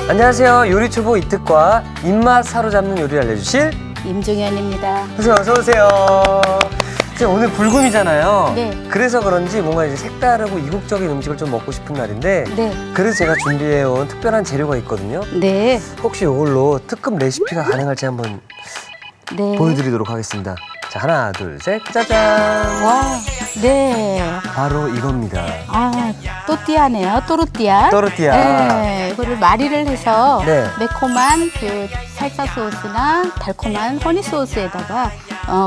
안녕하세요. 요리초보 이특과 입맛 사로잡는 요리를 알려주실 임종현입니다. 어서 오세요. 오늘 불금이잖아요. 네. 그래서 그런지 뭔가 이제 색다르고 이국적인 음식을 좀 먹고 싶은 날인데 네. 그래서 제가 준비해온 특별한 재료가 있거든요. 네. 혹시 이걸로 특급 레시피가 가능할지 한번 네. 보여드리도록 하겠습니다. 자, 하나, 둘, 셋, 짜잔! 와. 네. 바로 이겁니다. 아, 또띠아네요. 또르띠아. 또르띠아. 네. 이거를 마리를 해서 네. 매콤한 그 살사 소스나 달콤한 허니 소스에다가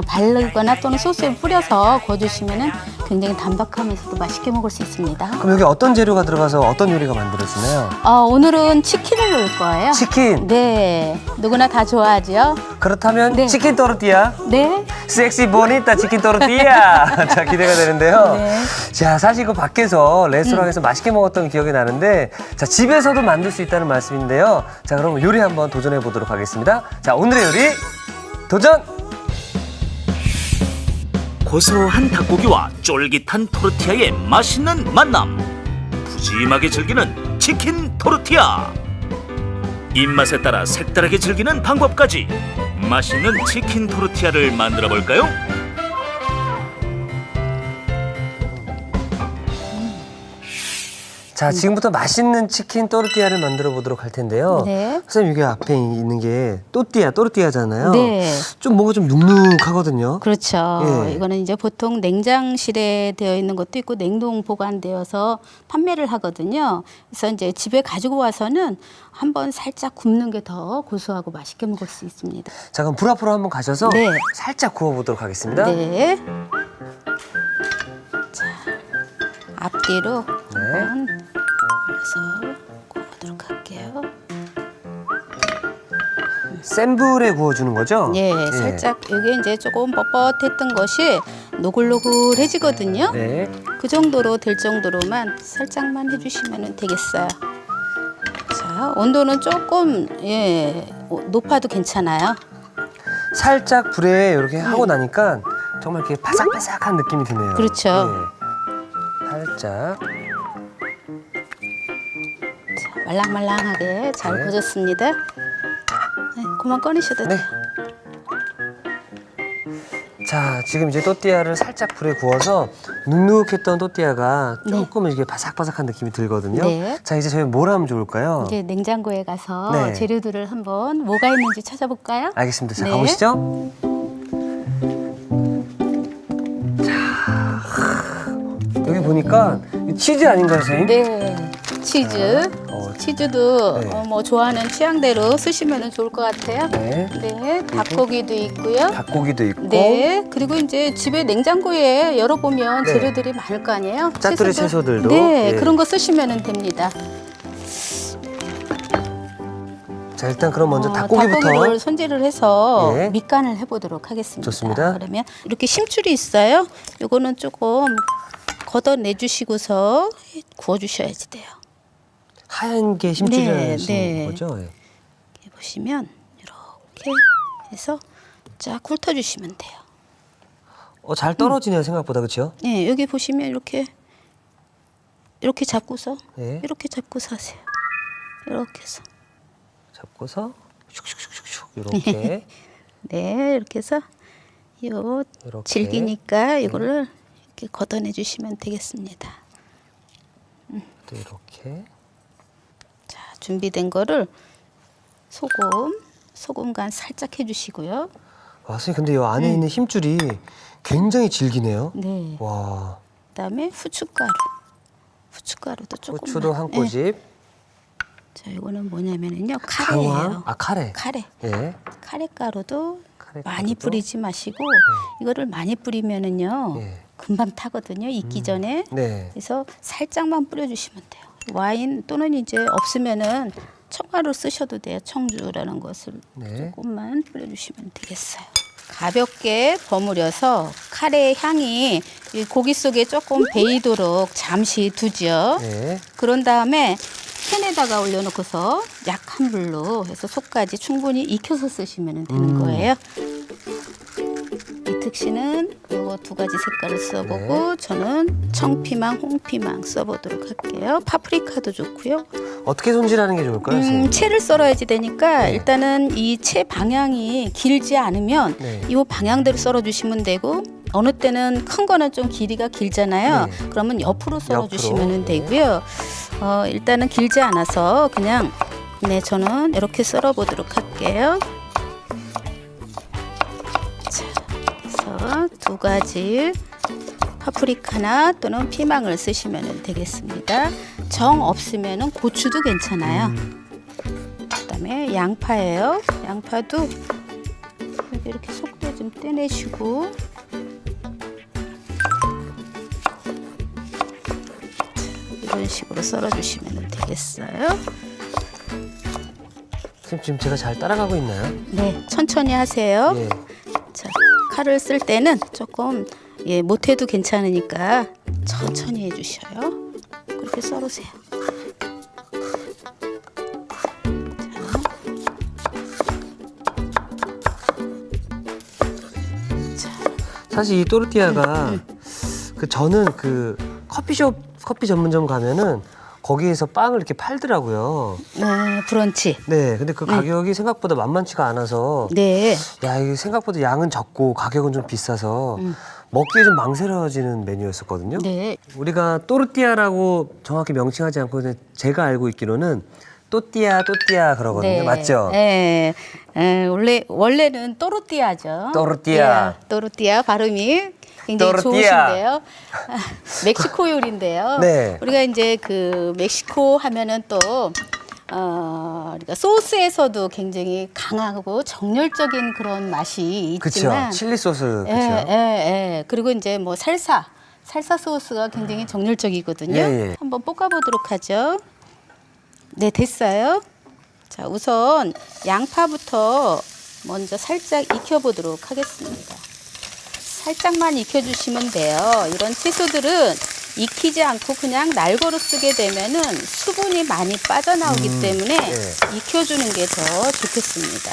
바르거나 또는 소스에 뿌려서 구워주시면은 굉장히 담백하면서도 맛있게 먹을 수 있습니다. 그럼 여기 어떤 재료가 들어가서 어떤 요리가 만들어지나요? 오늘은 치킨을 넣을 거예요. 치킨. 네. 누구나 다 좋아하죠? 그렇다면 네. 치킨 또르띠아. 네. 섹시 보니타 치킨 또르띠아. 자, 기대가 되는데요. 네. 자, 사실 그 밖에서 레스토랑에서 맛있게 먹었던 기억이 나는데 자, 집에서도 만들 수 있다는 말씀인데요. 자, 그럼 요리 한번 도전해 보도록 하겠습니다. 자, 오늘의 요리 도전! 고소한 닭고기와 쫄깃한 토르티아의 맛있는 만남. 푸짐하게 즐기는 치킨 토르티아. 입맛에 따라 색다르게 즐기는 방법까지. 맛있는 치킨 토르티아를 만들어 볼까요? 자, 지금부터 맛있는 치킨 또르띠아를 만들어 보도록 할 텐데요. 네. 선생님, 이게 앞에 있는 게 또르띠아잖아요. 네. 좀 뭔가 좀 눅눅하거든요. 그렇죠. 예. 이거는 이제 보통 냉장실에 되어 있는 것도 있고 냉동 보관되어서 판매를 하거든요. 그래서 이제 집에 가지고 와서는 한번 살짝 굽는 게 더 고소하고 맛있게 먹을 수 있습니다. 자, 그럼 불 앞으로 한번 가셔서 네. 살짝 구워 보도록 하겠습니다. 네. 자, 앞뒤로 네. 한번 올려서 구워보도록 할게요. 센 불에 구워주는 거죠? 예, 살짝 이게 이제 조금 뻣뻣했던 것이 노글노글해지거든요. 네. 그 정도로 될 정도로만 살짝만 해주시면 되겠어요. 자, 온도는 조금 높아도 괜찮아요. 살짝 불에 이렇게 하고 나니까 정말 이렇게 바삭바삭한 느낌이 드네요. 그렇죠. 네. 살짝. 자, 말랑말랑하게 잘 네. 구워졌습니다. 네, 그만 꺼내셔도 네. 돼요. 자, 지금 이제 또띠아를 살짝 불에 구워서 눅눅했던 또띠아가 조금 이렇게 바삭바삭한 느낌이 들거든요. 네. 자, 이제 저희 뭘 하면 좋을까요? 이제 냉장고에 가서 네. 재료들을 한번 뭐가 있는지 찾아볼까요? 알겠습니다. 자, 네. 가보시죠. 자, 여기 보니까 치즈 아닌가요, 선생님? 네, 치즈. 치즈도 네. 뭐 좋아하는 취향대로 쓰시면 좋을 것 같아요. 네. 네, 닭고기도 있고요. 닭고기도 있고. 네, 그리고 이제 집에 냉장고에 열어보면 네. 재료들이 많을 거 아니에요? 짜투리 채소들도. 네, 예. 그런 거 쓰시면 됩니다. 자, 일단 그럼 먼저 닭고기를 닭고기부터. 손질을 해서 예. 밑간을 해보도록 하겠습니다. 좋습니다. 그러면 이렇게 심줄이 있어요. 요거는 조금 걷어내주시고서 구워주셔야지 돼요. 하얀 게 힘줄이라는 네. 거죠? 예. 이렇게 보시면 이렇게 해서 쫙 훑어주시면 돼요. 잘 떨어지네요, 생각보다. 그렇죠? 네, 여기 보시면 이렇게 잡고서 네. 이렇게 잡고서 하세요. 이렇게 해서 잡고서 슉슉슉슉슉 이렇게. 네, 이렇게 해서 요 이렇게. 질기니까 이거를 이렇게 걷어내 주시면 되겠습니다. 또 이렇게. 자, 준비된 거를 소금 간 살짝 해주시고요. 와, 선생님, 근데 이 안에 있는 힘줄이 굉장히 질기네요. 네. 와. 그다음에 후춧가루도 조금. 고추도 한 꼬집. 자, 이거는 뭐냐면은요, 카레예요. 강황. 아, 카레. 카레. 예. 카레가루도 카레가루도? 많이 뿌리지 마시고 이거를 많이 뿌리면은요 예. 금방 타거든요. 익기 전에. 네. 그래서 살짝만 뿌려주시면 돼요. 와인 또는 이제 없으면은 청아로 쓰셔도 돼요. 청주라는 것을 네. 조금만 뿌려주시면 되겠어요. 가볍게 버무려서 카레 향이 이 고기 속에 조금 배이도록 잠시 두죠. 네. 그런 다음에 팬에다가 올려놓고서 약한 불로 해서 속까지 충분히 익혀서 쓰시면 되는 거예요. 이은숙 씨는 요거 두 가지 색깔을 써보고 저는 청피망, 홍피망 써보도록 할게요. 파프리카도 좋고요. 어떻게 손질하는 게 좋을까요, 선생님? 채를 썰어야지 되니까 네. 일단은 이 채 방향이 길지 않으면 네. 이 방향대로 썰어주시면 되고 어느 때는 큰 거는 좀 길이가 길잖아요. 네. 그러면 옆으로 썰어주시면 옆으로. 네. 되고요. 일단은 길지 않아서 그냥 저는 이렇게 썰어보도록 할게요. 자, 그래서 두 가지 파프리카나 또는 피망을 쓰시면 되겠습니다. 정 없으면 고추도 괜찮아요. 그다음에 양파예요. 양파도 이렇게 속도 좀 떼내시고 이런 식으로 썰어주시면 되겠어요. 선생님 지금 제가 잘 따라가고 있나요? 네, 천천히 하세요. 예. 자, 칼을 쓸 때는 조금 못해도 괜찮으니까 천천히 해주셔요. 그렇게 썰으세요. 사실 이 또르띠아가 저는 그 커피 전문점 가면은 거기에서 빵을 이렇게 팔더라고요. 네, 브런치. 네, 근데 그 가격이 생각보다 만만치가 않아서 네, 야, 이게 생각보다 양은 적고 가격은 좀 비싸서 먹기에 좀 망설여지는 메뉴였었거든요. 네. 우리가 또르띠아라고 정확히 명칭하지 않고 그냥 제가 알고 있기로는 또띠아 그러거든요. 맞죠? 네, 원래는 또르띠아죠. 또르띠아. 예, 또르띠아 발음이 굉장히 또르띠아. 좋으신데요. 멕시코 요리인데요. 네. 우리가 이제 그 멕시코 하면은 또 그러니까 소스에서도 굉장히 강하고 정열적인 그런 맛이 그렇죠. 있지만, 칠리 소스 예, 그렇죠. 예. 그리고 이제 뭐 살사 소스가 굉장히 정열적이거든요. 예, 예. 한번 볶아보도록 하죠. 네, 됐어요. 자, 우선 양파부터 먼저 살짝 익혀보도록 하겠습니다. 살짝만 익혀주시면 돼요. 이런 채소들은 익히지 않고 그냥 날거로 쓰게 되면은 수분이 많이 빠져나오기 때문에 네. 익혀주는 게 더 좋겠습니다.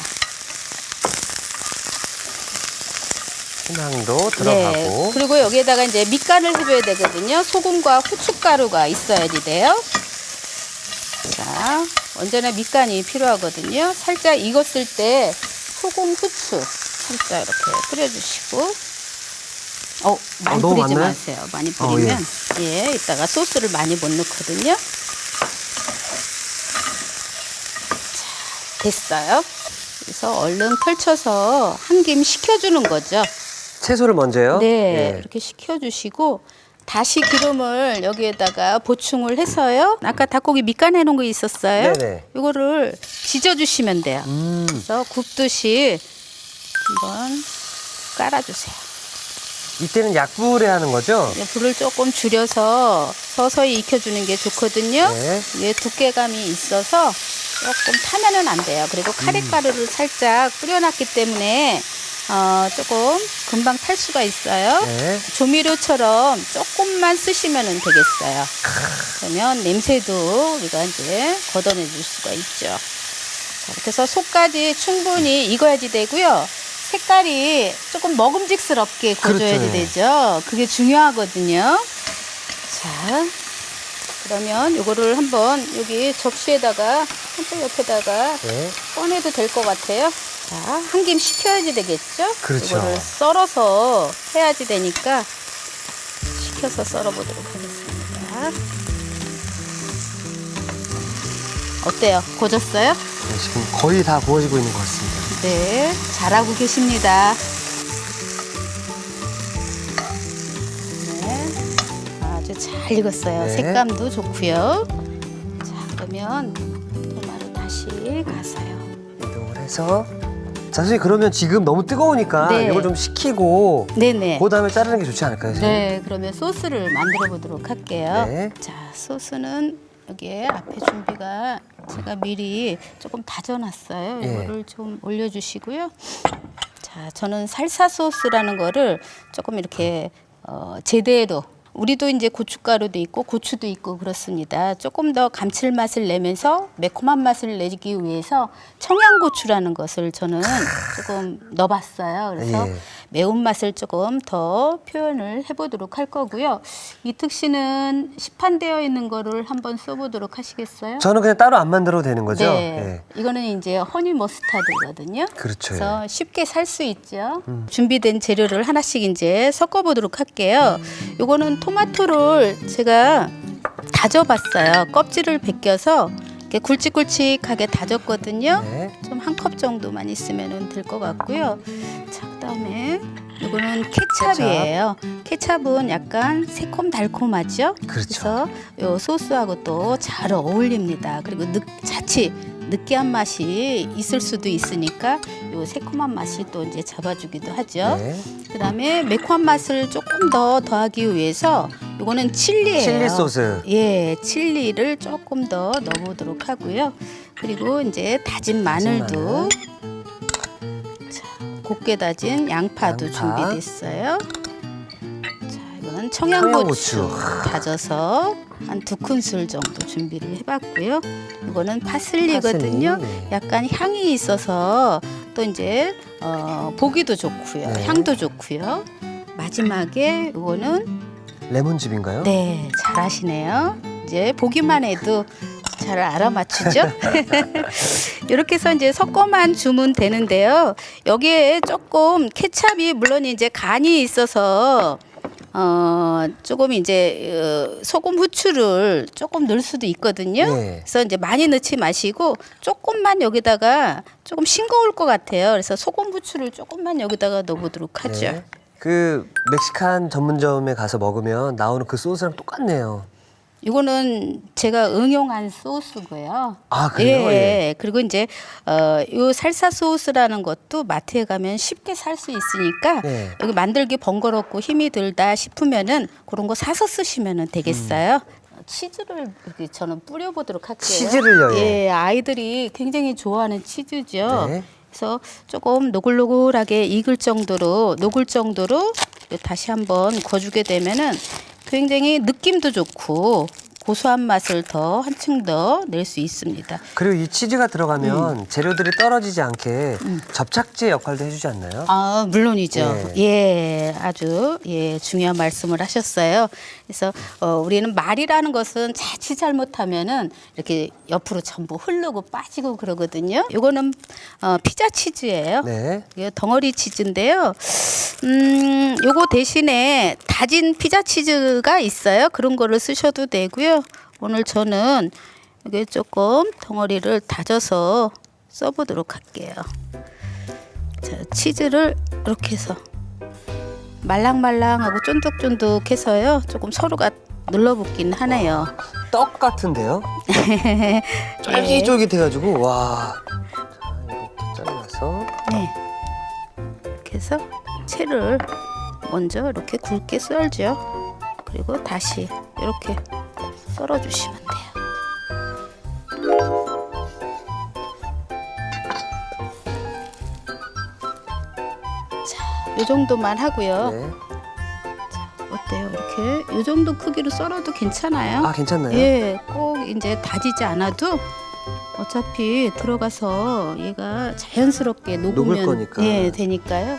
희망도 들어가고. 그리고 여기에다가 이제 밑간을 해줘야 되거든요. 소금과 후춧가루가 있어야지 돼요. 자, 언제나 밑간이 필요하거든요. 살짝 익었을 때 소금, 후추 살짝 이렇게 뿌려주시고. 많이 너무 뿌리지 많나요? 마세요. 많이 뿌리면 예. 이따가 소스를 많이 못 넣거든요. 자, 됐어요. 그래서 얼른 펼쳐서 한 김 식혀주는 거죠. 채소를 먼저요? 네, 예. 이렇게 식혀주시고 다시 기름을 여기에다가 보충을 해서요. 아까 닭고기 밑간해 놓은 거 있었어요. 네네. 이거를 지져주시면 돼요. 그래서 굽듯이 한번 깔아주세요. 이때는 약불에 하는 거죠? 불을 조금 줄여서 서서히 익혀주는 게 좋거든요. 네. 이게 두께감이 있어서 조금 타면은 안 돼요. 그리고 카레가루를 살짝 뿌려놨기 때문에 조금 금방 탈 수가 있어요. 네. 조미료처럼 조금만 쓰시면 되겠어요. 그러면 냄새도 우리가 이제 걷어내 줄 수가 있죠. 자, 이렇게 해서 속까지 충분히 익어야지 되고요. 색깔이 조금 먹음직스럽게 구워줘야지 그렇죠. 되죠. 그게 중요하거든요. 자, 그러면 이거를 한번 여기 접시에다가 한쪽 옆에다가 네. 꺼내도 될 것 같아요. 자, 한 김 식혀야지 되겠죠? 그렇죠. 이거를 썰어서 해야지 되니까 식혀서 썰어보도록 하겠습니다. 어때요? 고졌어요? 네, 지금 거의 다 구워지고 있는 것 같습니다. 네, 잘하고 계십니다. 네, 아주 잘 익었어요. 네. 색감도 좋고요. 자, 그러면 토마토 다시 가서요. 이동을 해서 자, 선생님 그러면 지금 너무 뜨거우니까 네. 이걸 좀 식히고 네네. 그 다음에 자르는 게 좋지 않을까요, 선생님? 네, 그러면 소스를 만들어 보도록 할게요. 네. 자, 소스는 여기에 앞에 준비가 제가 미리 조금 다져놨어요. 예. 이거를 좀 올려주시고요. 자, 저는 살사 소스라는 거를 조금 이렇게 제대로 우리도 이제 고춧가루도 있고 고추도 있고 그렇습니다. 조금 더 감칠맛을 내면서 매콤한 맛을 내기 위해서 청양고추라는 것을 저는 조금 넣어봤어요. 그래서 예. 매운맛을 조금 더 표현을 해보도록 할 거고요. 이특 씨는 시판되어 있는 거를 한번 써보도록 하시겠어요? 저는 그냥 따로 안 만들어도 되는 거죠? 네. 이거는 이제 허니 머스타드거든요. 그렇죠. 그래서 쉽게 살 수 있죠. 준비된 재료를 하나씩 이제 섞어보도록 할게요. 요거는 토마토를 제가 다져봤어요. 껍질을 벗겨서 이렇게 굵직굵직하게 다졌거든요. 네. 좀 한 컵 정도만 있으면 될 것 같고요. 자, 그다음에 이거는 케찹이에요. 케찹은 약간 새콤달콤하죠. 그렇죠. 그래서 요 소스하고 또 잘 어울립니다. 그리고 자칫 느끼한 맛이 있을 수도 있으니까 요 새콤한 맛이 또 이제 잡아주기도 하죠. 네. 그다음에 매콤한 맛을 조금 더 더하기 위해서 요거는 칠리예요. 칠리 소스. 예, 칠리를 조금 더 넣어보도록 하고요. 그리고 이제 다진 마늘도 자, 곱게 다진 양파도 양파. 준비됐어요. 자, 이거는 청양고추 청양고추. 다져서 한 2큰술 정도 준비를 해봤고요. 이거는 파슬리거든요. 파슬리, 네. 약간 향이 있어서 또 이제 보기도 좋고요. 네. 향도 좋고요. 마지막에 이거는 레몬즙인가요? 네, 잘하시네요. 이제 보기만 해도 잘 알아맞추죠? 이렇게 해서 이제 섞어만 주면 되는데요. 여기에 조금 케찹이 물론 이제 간이 있어서 조금 이제 소금 후추를 조금 넣을 수도 있거든요. 네. 그래서 이제 많이 넣지 마시고 조금만 여기다가 조금 싱거울 것 같아요. 그래서 소금 후추를 조금만 여기다가 넣어보도록 하죠. 네. 그 멕시칸 전문점에 가서 먹으면 나오는 그 소스랑 똑같네요. 이거는 제가 응용한 소스고요. 아, 그래요? 예. 예. 그리고 이제 요 살사 소스라는 것도 마트에 가면 쉽게 살 수 있으니까 네. 여기 만들기 번거롭고 힘이 들다 싶으면은 그런 거 사서 쓰시면은 되겠어요. 치즈를 이렇게 저는 뿌려보도록 할게요. 치즈를요? 예. 예, 아이들이 굉장히 좋아하는 치즈죠. 네. 그래서 조금 노글노글하게 익을 정도로 녹을 정도로 다시 한번 구워주게 되면은 굉장히 느낌도 좋고 고소한 맛을 더 한층 더 낼 수 있습니다. 그리고 이 치즈가 들어가면 재료들이 떨어지지 않게 접착제 역할도 해주지 않나요? 아, 물론이죠. 예, 아주 중요한 말씀을 하셨어요. 그래서 우리는 말이라는 것은 자칫 잘못하면은 이렇게 옆으로 전부 흐르고 빠지고 그러거든요. 이거는 피자 치즈예요. 네. 이게 덩어리 치즈인데요. 요거 대신에 다진 피자 치즈가 있어요. 그런 거를 쓰셔도 되고요. 오늘 저는 이게 조금 덩어리를 다져서 써보도록 할게요. 자, 치즈를 이렇게 해서 말랑말랑하고 쫀득쫀득해서요. 조금 서로가 눌러붙긴 하네요. 떡 같은데요? 쫄깃쫄깃해가지고 와. 자, 이렇게 잘라서. 네. 이렇게 해서 채를 먼저 이렇게 굵게 썰죠. 그리고 다시 이렇게 썰어주시면 돼요. 자, 이 정도만 하고요. 네. 어때요? 이렇게 이 정도 크기로 썰어도 괜찮아요. 아, 괜찮나요? 예, 꼭 이제 다지지 않아도 어차피 들어가서 얘가 자연스럽게 녹을 녹으면 거니까. 예, 되니까요.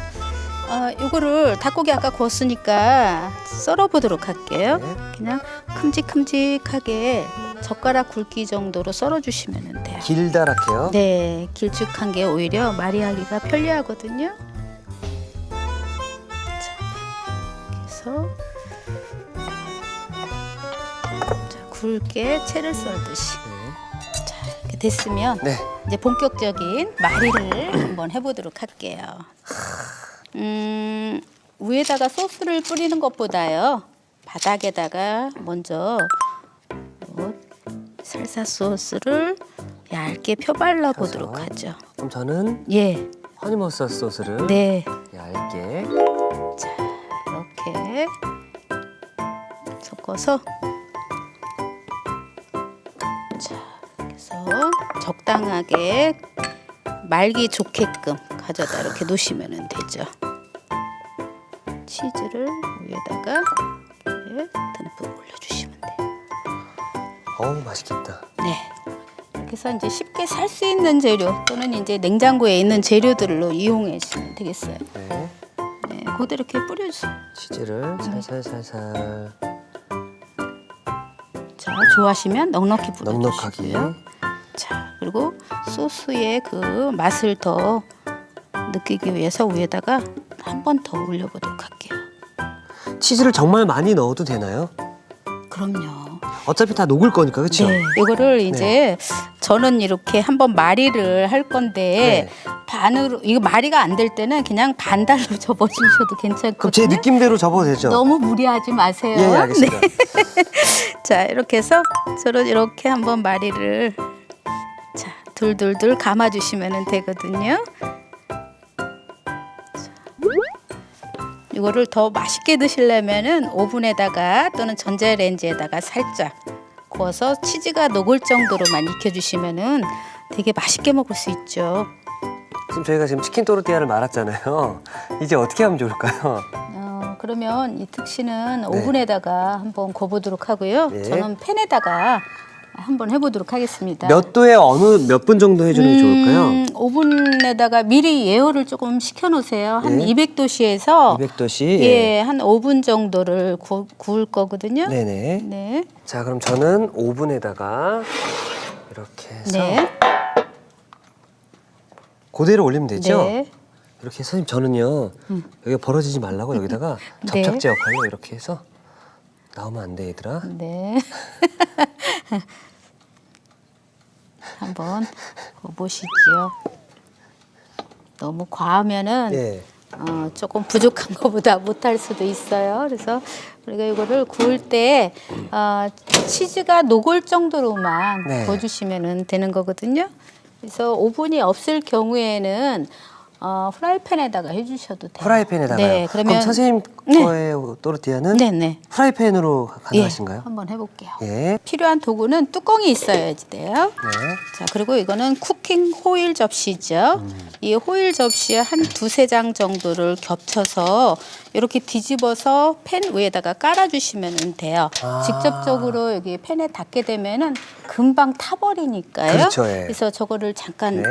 요거를 닭고기 아까 구웠으니까 썰어보도록 할게요. 네. 그냥 큼직큼직하게 젓가락 굵기 정도로 썰어주시면 돼요. 길다랗게요. 네, 길쭉한 게 오히려 마리하기가 편리하거든요. 자, 이렇게 해서 자, 굵게 채를 썰듯이 자, 이렇게 됐으면 네. 이제 본격적인 마리를 한번 해보도록 할게요. 위에다가 소스를 뿌리는 것보다요, 바닥에다가 먼저 살사 소스를 얇게 펴발라 보도록 펴서. 하죠. 그럼 저는 예, 허니머스타드 소스를 네, 얇게. 자 이렇게 섞어서 자 이렇게 해서 적당하게 말기 좋게끔 가져다 이렇게 놓으시면 되죠. 치즈를 위에다가 이렇게 듬뿍 올려주시면 돼요. 어우, 맛있겠다. 네. 이렇게 해서 이제 쉽게 살 수 있는 재료 또는 이제 냉장고에 있는 재료들로 이용해 주시면 되겠어요. 네. 네. 거기다 이렇게 뿌려주세요. 치즈를 살살살살 자, 좋아하시면 넉넉히 넉넉하게. 뿌려주시고요. 자, 그리고 소스의 그 맛을 더 느끼기 위해서 위에다가 한 번 더 올려보도록 할게요. 치즈를 정말 많이 넣어도 되나요? 그럼요. 어차피 다 녹을 거니까 그렇죠? 네, 이거를 이제 저는 이렇게 한번 마리를 할 건데 네. 반으로 이거 마리가 안 될 때는 그냥 반달로 접어주셔도 괜찮거든요. 그럼 제 느낌대로 접어도 되죠? 너무 무리하지 마세요. 예, 알겠습니다. 네. 자, 이렇게 해서 저를 이렇게 한번 마리를 자, 둘둘둘 감아주시면 되거든요. 이거를 더 맛있게 드시려면은 오븐에다가 또는 전자레인지에다가 살짝 구워서 치즈가 녹을 정도로만 익혀주시면은 되게 맛있게 먹을 수 있죠. 지금 저희가 지금 치킨 또르띠아를 말았잖아요. 이제 어떻게 하면 좋을까요? 그러면 이 특씨는 오븐에다가 한번 구워보도록 하고요. 네. 저는 팬에다가 한번 해보도록 하겠습니다. 몇 도에 어느 몇 분 정도 해주는 게 좋을까요? 오븐에다가 미리 예열을 조금 시켜놓으세요. 한 네. 200도씨에서 200도씨. 예, 한 5분 정도를 구울 거거든요. 네네. 네. 자, 그럼 저는 오븐에다가 이렇게 해서 네. 그대로 올리면 되죠? 네. 이렇게 선생님 저는요 여기가 벌어지지 말라고 여기다가 네. 접착제 역할로 이렇게 해서 나오면 안 돼 얘들아. 네. 한번 보시죠. 너무 과하면은 예. 조금 부족한 것보다 못할 수도 있어요. 그래서 우리가 이거를 구울 때 치즈가 녹을 정도로만 네. 구워주시면 되는 거거든요. 그래서 오븐이 없을 경우에는 프라이팬에다가 해주셔도 돼요. 프라이팬에다가요. 네, 그럼 선생님 네. 거의 또르띠아는 네네. 프라이팬으로 가능하신가요? 예, 한번 해볼게요. 예. 필요한 도구는 뚜껑이 있어야지 돼요. 네. 자, 그리고 이거는 쿠킹 호일 접시죠. 이 호일 접시에 한 두세 장 정도를 겹쳐서 이렇게 뒤집어서 팬 위에다가 깔아주시면 돼요. 아. 직접적으로 여기 팬에 닿게 되면은 금방 타버리니까요. 그렇죠, 예. 그래서 저거를 잠깐 네.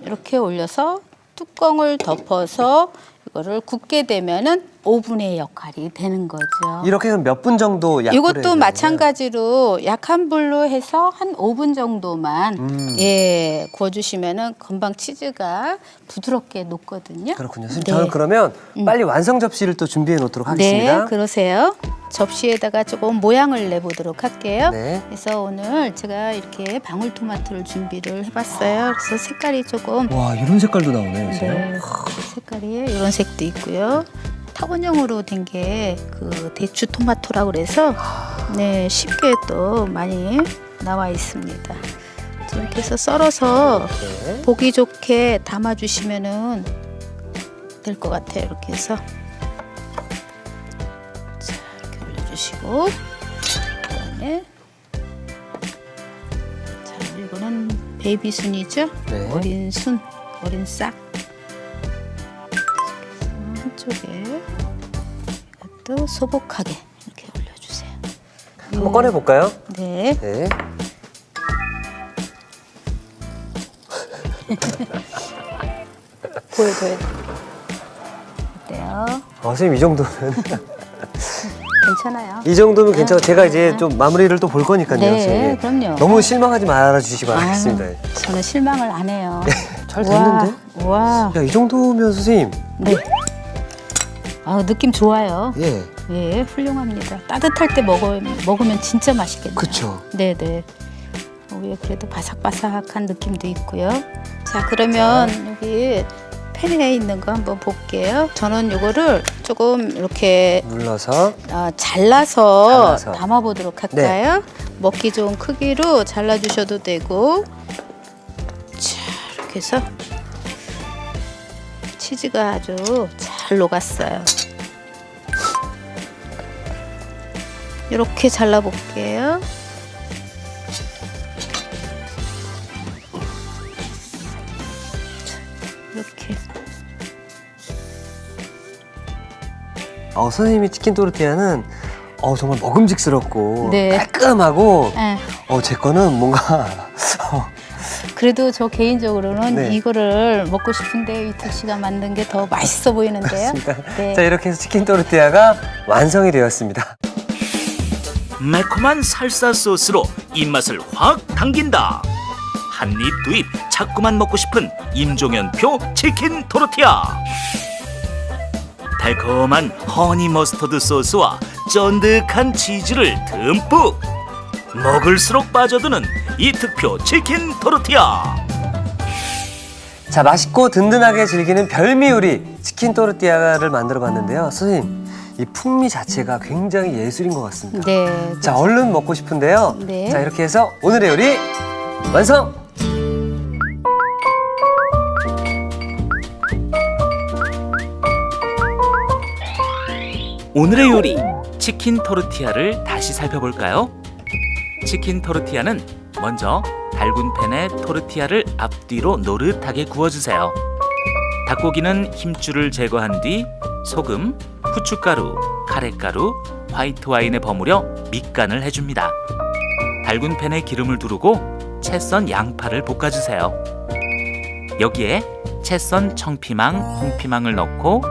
이렇게 올려서 뚜껑을 덮어서 이거를 굽게 되면은 오븐의 역할이 되는 거죠. 이렇게 그럼 몇 분 정도 약불에 이것도 해야 마찬가지로 약한 불로 해서 한 5분 정도만 예 구워주시면은 금방 치즈가 부드럽게 녹거든요. 그렇군요. 선생님 네. 저는 그러면 빨리 완성 접시를 또 준비해 놓도록 하겠습니다. 네, 그러세요. 접시에다가 조금 모양을 내보도록 할게요. 네. 그래서 오늘 제가 이렇게 방울토마토를 준비를 해봤어요. 그래서 색깔이 조금 와, 이런 색깔도 나오네요, 선생님. 네, 색깔이 이런 색도 있고요. 타원형으로 된 게 그 대추 토마토라고 그래서 네 쉽게 또 많이 나와 있습니다. 이렇게 해서 썰어서 네. 보기 좋게 담아주시면은 될 것 같아요. 이렇게 해서 자 이렇게 올려주시고 그다음에 자 이거는 베이비 순이죠. 네. 어린 순, 어린 싹. 한쪽에 이것도 소복하게 이렇게 올려주세요. 한번 꺼내 볼까요? 네. 네. 보여줘야 돼. 어때요? 선생님 이 정도면 괜찮아요. 이 정도면 괜찮아. 제가 이제 좀 마무리를 또 볼 거니까요. 네, 선생님. 그럼요. 너무 실망하지 말아 주시기 바라겠습니다. 아유, 저는 실망을 안 해요. 잘 됐는데? 와. 야, 이 정도면 선생님. 네. 느낌 좋아요. 예. 예, 훌륭합니다. 따뜻할 때 먹으면 진짜 맛있겠네요. 그쵸. 네네. 위에 그래도 바삭바삭한 느낌도 있고요. 자, 그러면 여기 팬에 있는 거 한번 볼게요. 저는 이거를 조금 이렇게 눌러서 잘라서 잘라서. 담아보도록 할까요? 먹기 좋은 크기로 잘라주셔도 되고. 자, 이렇게 해서 치즈가 아주 잘 녹았어요. 이렇게 잘라볼게요. 이렇게. 선생님이 치킨 또르띠아는 정말 먹음직스럽고 네. 깔끔하고 네. 제 거는 뭔가 그래도 저 개인적으로는 네. 이거를 먹고 싶은데 이특 씨가 만든 게 더 맛있어 보이는데요. 네. 자, 이렇게 해서 치킨 또르띠아가 완성이 되었습니다. 매콤한 살사 소스로 입맛을 확 당긴다. 한 입 두 입 자꾸만 먹고 싶은 임종현표 치킨 토르티아. 달콤한 허니 머스터드 소스와 쫀득한 치즈를 듬뿍. 먹을수록 빠져드는 이특표 치킨 토르티아. 자, 맛있고 든든하게 즐기는 별미 요리 치킨 또르띠아를 만들어 봤는데요. 선생님, 이 풍미 자체가 굉장히 예술인 것 같습니다. 네. 자, 얼른 먹고 싶은데요. 네. 자, 이렇게 해서 오늘의 요리 완성! 오늘의 요리 치킨 토르티아를 다시 살펴볼까요? 치킨 토르티아는 먼저 달군 팬에 토르티아를 앞뒤로 노릇하게 구워주세요. 닭고기는 힘줄을 제거한 뒤 소금, 후춧가루, 카레가루, 화이트 와인에 버무려 밑간을 해줍니다. 달군 팬에 기름을 두르고 채 썬 양파를 볶아주세요. 여기에 채 썬 청피망, 홍피망을 넣고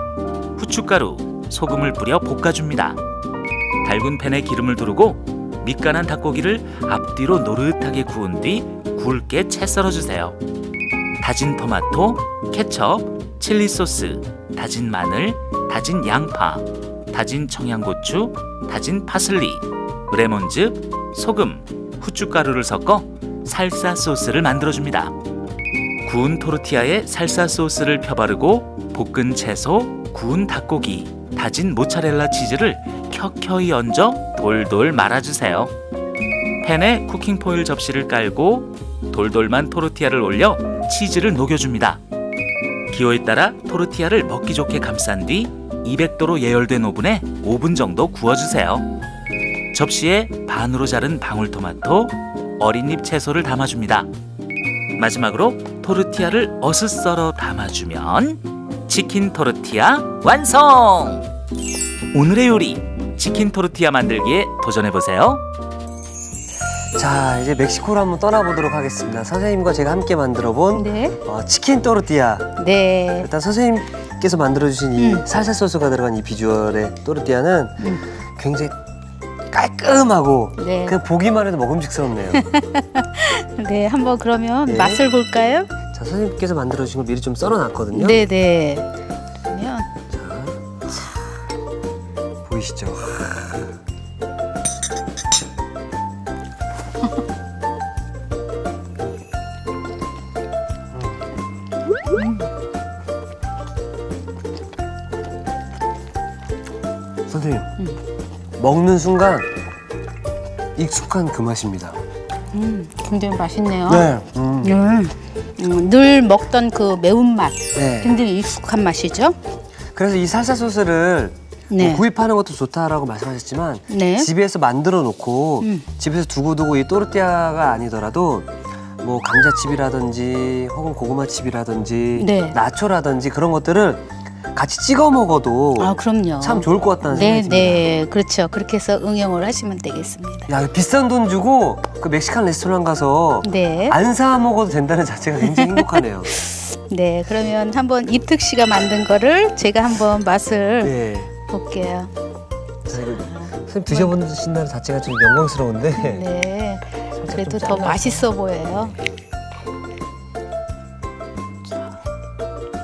후춧가루, 소금을 뿌려 볶아줍니다. 달군 팬에 기름을 두르고 밑간한 닭고기를 앞뒤로 노릇하게 구운 뒤 굵게 채 썰어주세요. 다진 토마토, 케첩, 칠리 소스, 다진 마늘, 다진 양파, 다진 청양고추, 다진 파슬리, 레몬즙, 소금, 후춧가루를 섞어 살사 소스를 만들어줍니다. 구운 토르티아에 살사 소스를 펴바르고 볶은 채소, 구운 닭고기, 다진 모차렐라 치즈를 켜켜이 얹어 돌돌 말아주세요. 팬에 쿠킹 포일 접시를 깔고 돌돌만 토르티아를 올려 치즈를 녹여줍니다. 기호에 따라 토르티아를 먹기 좋게 감싼 뒤 200도로 예열된 오븐에 5분 정도 구워주세요. 접시에 반으로 자른 방울토마토, 어린잎 채소를 담아줍니다. 마지막으로 토르티아를 어슷 썰어 담아주면 치킨 토르티아 완성! 오늘의 요리 치킨 토르티아 만들기에 도전해보세요. 자, 이제 멕시코로 한번 떠나보도록 하겠습니다. 선생님과 제가 함께 만들어본 네. 치킨 또르띠아. 네. 일단 선생님께서 만들어주신 이 살사 소스가 들어간 이 비주얼의 또르띠아는 굉장히 깔끔하고 네. 그냥 보기만 해도 먹음직스럽네요. 네. 한번 그러면 네. 맛을 볼까요? 자, 선생님께서 만들어주신 걸 미리 좀 썰어놨거든요. 네, 네. 그러면 보이시죠? 선생님, 먹는 순간 익숙한 그 맛입니다. 굉장히 맛있네요. 네. 늘 먹던 그 매운맛. 네. 굉장히 익숙한 맛이죠. 그래서 이 살사 소스를 네. 뭐 구입하는 것도 좋다라고 말씀하셨지만 네. 집에서 만들어 놓고 집에서 두고두고 이 또르띠아가 아니더라도 뭐 감자칩이라든지 혹은 고구마칩이라든지 네. 나초라든지 그런 것들을 같이 찍어 먹어도 아, 그럼요. 참 좋을 것 같다는 네, 생각이 듭니다. 네. 그렇죠. 그렇게 해서 응용을 하시면 되겠습니다. 야, 비싼 돈 주고 그 멕시칸 레스토랑 가서 네. 안 사 먹어도 된다는 자체가 굉장히 행복하네요. 네. 그러면 한번 이특 씨가 만든 거를 제가 한번 맛을 네. 볼게요. 자, 이거 선생님 드셔보신다는 자체가 좀 영광스러운데 네. 그래도 좀 더 잘라서. 맛있어 보여요. 자,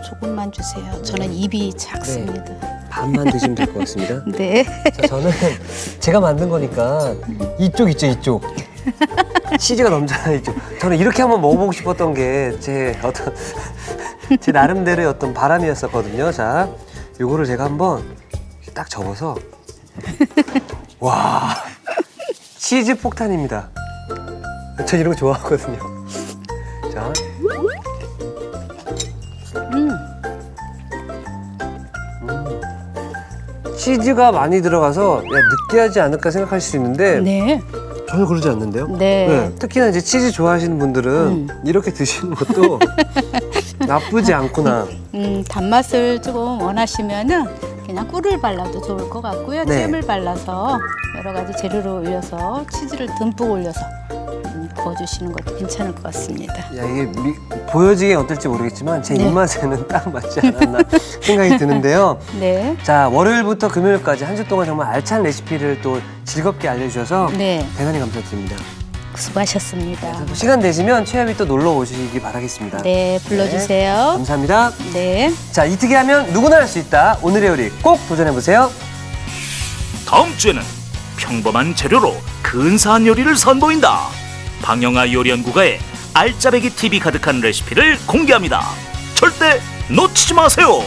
조금만 주세요. 저는 입이 작습니다. 반만 드시면 될 것 같습니다. 네. 자, 저는 제가 만든 거니까 이쪽 있죠, 이쪽. 치즈가 넘잖아요, 이쪽. 저는 이렇게 한번 먹어보고 싶었던 게 제 어떤 제 나름대로의 어떤 바람이었었거든요. 자, 요거를 제가 한번 딱 접어서 와, 치즈 폭탄입니다. 저 이런 거 좋아하거든요. 자, 치즈가 많이 들어가서 야, 느끼하지 않을까 생각할 수 있는데 네. 전혀 그러지 않는데요. 네. 특히나 이제 치즈 좋아하시는 분들은 이렇게 드시는 것도 나쁘지 않구나. 단맛을 조금 원하시면은 그냥 꿀을 발라도 좋을 것 같고요. 네. 잼을 발라서 여러 가지 재료를 올려서 치즈를 듬뿍 올려서 부어주시는 것도 괜찮을 것 같습니다. 야, 이게 보여지긴 어떨지 모르겠지만 제 네. 입맛에는 딱 맞지 않았나 생각이 드는데요. 네. 자, 월요일부터 금요일까지 한 주 동안 정말 알찬 레시피를 또 즐겁게 알려주셔서 네. 대단히 감사드립니다. 수고하셨습니다. 또 시간 되시면 최협이 또 놀러 오시기 바라겠습니다. 네, 불러주세요. 감사합니다. 네. 자, 이특이 하면 누구나 할 수 있다. 오늘의 요리 꼭 도전해보세요. 다음 주에는 평범한 재료로 근사한 요리를 선보인다. 방영아 요리연구가의 알짜배기 팁이 가득한 레시피를 공개합니다. 절대 놓치지 마세요.